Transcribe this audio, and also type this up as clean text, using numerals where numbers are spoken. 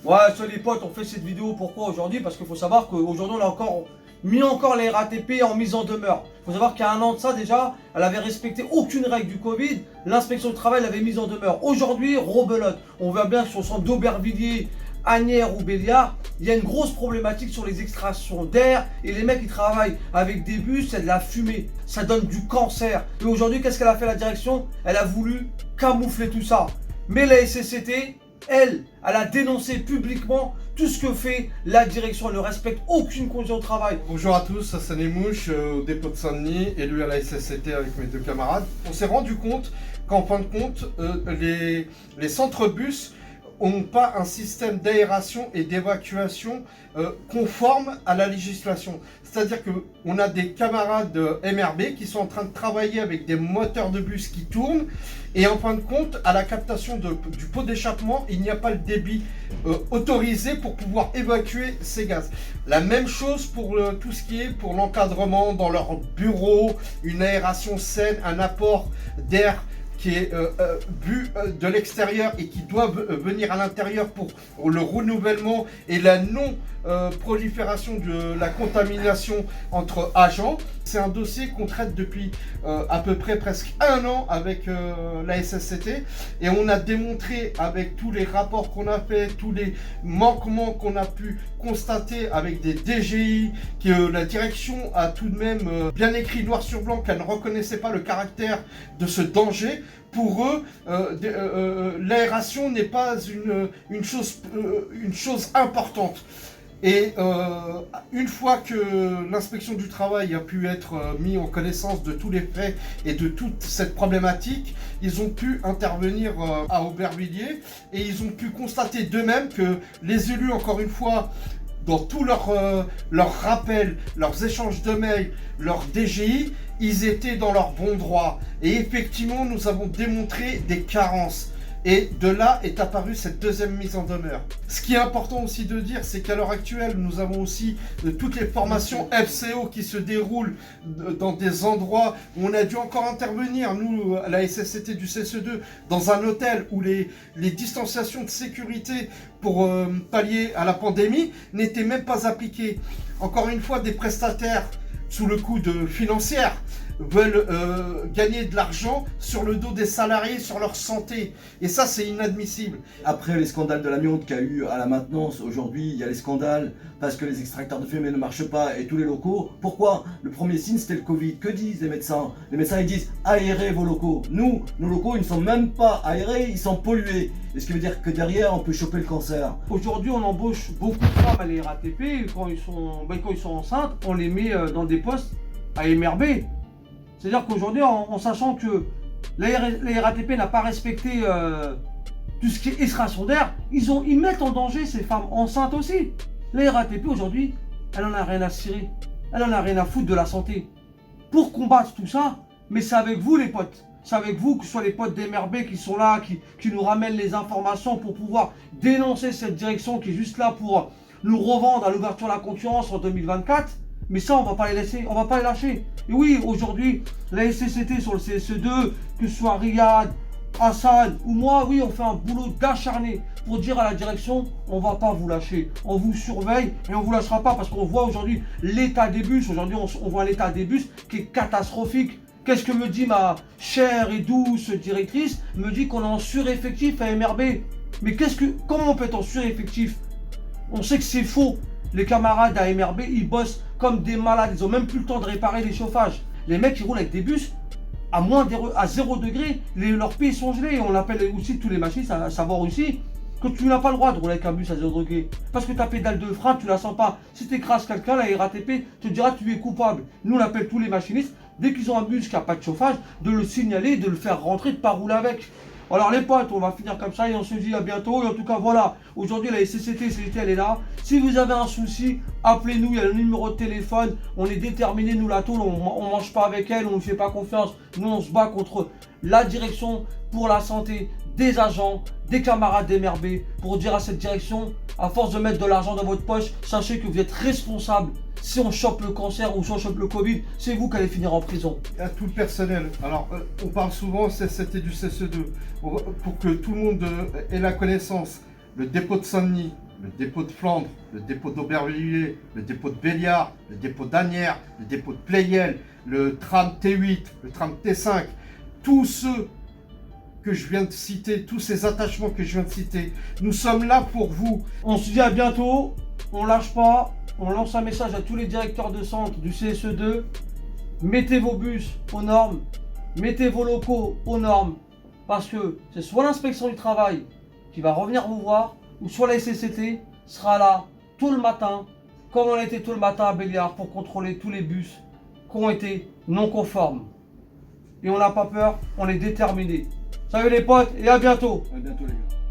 Ouais, sur les potes, on fait cette vidéo pourquoi aujourd'hui? Parce qu'il faut savoir qu'aujourd'hui, on a mis la RATP en mise en demeure. Il faut savoir qu'il y a un an de ça déjà, elle avait respecté aucune règle du Covid. L'inspection du travail l'avait mise en demeure. Aujourd'hui, rebelote. On voit bien que sur le centre d'Aubervilliers, Asnières ou Béliard, il y a une grosse problématique sur les extractions d'air. Et les mecs qui travaillent avec des bus, c'est de la fumée. Ça donne du cancer. Et aujourd'hui, qu'est-ce qu'elle a fait la direction? Elle a voulu camoufler tout ça. Mais la SSCT, elle a dénoncé publiquement tout ce que fait la direction. Elle ne respecte aucune condition de travail. Bonjour à tous, Hassan Emouche, au dépôt de Saint-Denis, élu à la SSCT avec mes deux camarades. On s'est rendu compte qu'en fin de compte, les centres bus n'ont pas un système d'aération et d'évacuation conforme à la législation. C'est-à-dire qu'on a des camarades de MRB qui sont en train de travailler avec des moteurs de bus qui tournent et en fin de compte, à la captation du pot d'échappement, il n'y a pas le débit autorisé pour pouvoir évacuer ces gaz. La même chose pour tout ce qui est pour l'encadrement dans leur bureau, une aération saine, un apport d'air qui est bu de l'extérieur et qui doit venir à l'intérieur pour le renouvellement et la non-prolifération de la contamination entre agents. C'est un dossier qu'on traite depuis à peu près presque un an avec la SSCT et on a démontré avec tous les rapports qu'on a fait, tous les manquements qu'on a pu constater avec des DGI, que la direction a tout de même bien écrit noir sur blanc qu'elle ne reconnaissait pas le caractère de ce danger. Pour eux, l'aération n'est pas une chose importante. Et une fois que l'inspection du travail a pu être mis en connaissance de tous les faits et de toute cette problématique, ils ont pu intervenir à Aubervilliers et ils ont pu constater d'eux-mêmes que les élus, encore une fois, dans tous leurs rappels, leurs échanges de mails, leurs DGI, ils étaient dans leur bon droit. Et effectivement, nous avons démontré des carences. Et de là est apparue cette deuxième mise en demeure. Ce qui est important aussi de dire, c'est qu'à l'heure actuelle, nous avons aussi toutes les formations FCO qui se déroulent dans des endroits où on a dû encore intervenir, nous, à la SSCT du CSE2, dans un hôtel où les distanciations de sécurité pour pallier à la pandémie n'étaient même pas appliquées. Encore une fois, des prestataires sous le coup de financières veulent gagner de l'argent sur le dos des salariés, sur leur santé. Et ça, c'est inadmissible. Après les scandales de l'amiante qu'il y a eu à la maintenance, aujourd'hui, il y a les scandales parce que les extracteurs de fumée ne marchent pas et tous les locaux. Pourquoi? Le premier signe, c'était le Covid. Que disent les médecins? Les médecins, ils disent aérez vos locaux. Nous, nos locaux, ils ne sont même pas aérés, ils sont pollués. Et ce qui veut dire que derrière, on peut choper le cancer. Aujourd'hui, on embauche beaucoup de femmes à la RATP. Et quand ils sont enceintes, on les met dans des postes à MRB. C'est-à-dire qu'aujourd'hui, en sachant que la RATP n'a pas respecté tout ce qui est extraction d'air, ils mettent en danger ces femmes enceintes aussi. La RATP aujourd'hui, elle en a rien à cirer. Elle en a rien à foutre de la santé. Pour combattre tout ça, mais c'est avec vous les potes. C'est avec vous, que ce soit les potes d'MRB qui sont là, qui nous ramènent les informations pour pouvoir dénoncer cette direction qui est juste là pour nous revendre à l'ouverture de la concurrence en 2024. Mais ça, on va pas les laisser, on va pas les lâcher. Et oui, aujourd'hui, la SSCT sur le CSE2, que ce soit Riyad, Hassan ou moi, oui, on fait un boulot d'acharné pour dire à la direction, on va pas vous lâcher. On vous surveille et on vous lâchera pas parce qu'on voit aujourd'hui l'état des bus. Aujourd'hui, on voit l'état des bus qui est catastrophique. Qu'est-ce que me dit ma chère et douce directrice? Me dit qu'on est en sureffectif à MRB. Mais comment on peut être en sureffectif? On sait que c'est faux. Les camarades à MRB, ils bossent comme des malades. Ils ont même plus le temps de réparer les chauffages. Les mecs, ils roulent avec des bus à 0 degré. Leurs pieds sont gelés. Et on appelle aussi tous les machines à savoir aussi que tu n'as pas le droit de rouler avec un bus à 0 degré. Parce que ta pédale de frein, tu la sens pas. Si tu écrases quelqu'un, la RATP te dira que tu es coupable. Nous, on appelle tous les machinistes, dès qu'ils ont un bus qui n'a pas de chauffage, de le signaler, de le faire rentrer, de ne pas rouler avec. Alors les potes, on va finir comme ça et on se dit à bientôt. Et en tout cas, voilà, aujourd'hui la SSCT, elle est là. Si vous avez un souci, appelez-nous, il y a le numéro de téléphone. On est déterminés, nous la tôle, on ne mange pas avec elle, on ne fait pas confiance. Nous, on se bat contre la direction pour la santé des agents, des camarades d'MRB, pour dire à cette direction, à force de mettre de l'argent dans votre poche, sachez que vous êtes responsable. Si on chope le cancer ou si on chope le Covid, c'est vous qui allez finir en prison. À tout le personnel. Alors, on parle souvent CSCT du CSE2. Pour que tout le monde ait la connaissance, le dépôt de Saint-Denis, le dépôt de Flandre, le dépôt d'Aubervilliers, le dépôt de Béliard, le dépôt d'Asnières, le dépôt de Pleyel, le tram T8, le tram T5, tous ceux que je viens de citer, tous ces attachements que je viens de citer, nous sommes là pour vous. On se dit à bientôt, on lâche pas, on lance un message à tous les directeurs de centre du CSE2, mettez vos bus aux normes, mettez vos locaux aux normes, parce que c'est soit l'inspection du travail qui va revenir vous voir, ou soit la SCCT sera là tout le matin, comme on était tout le matin à Béliard, pour contrôler tous les bus qui ont été non conformes. Et on n'a pas peur, on est déterminés. Salut les potes et à bientôt. À bientôt les gars.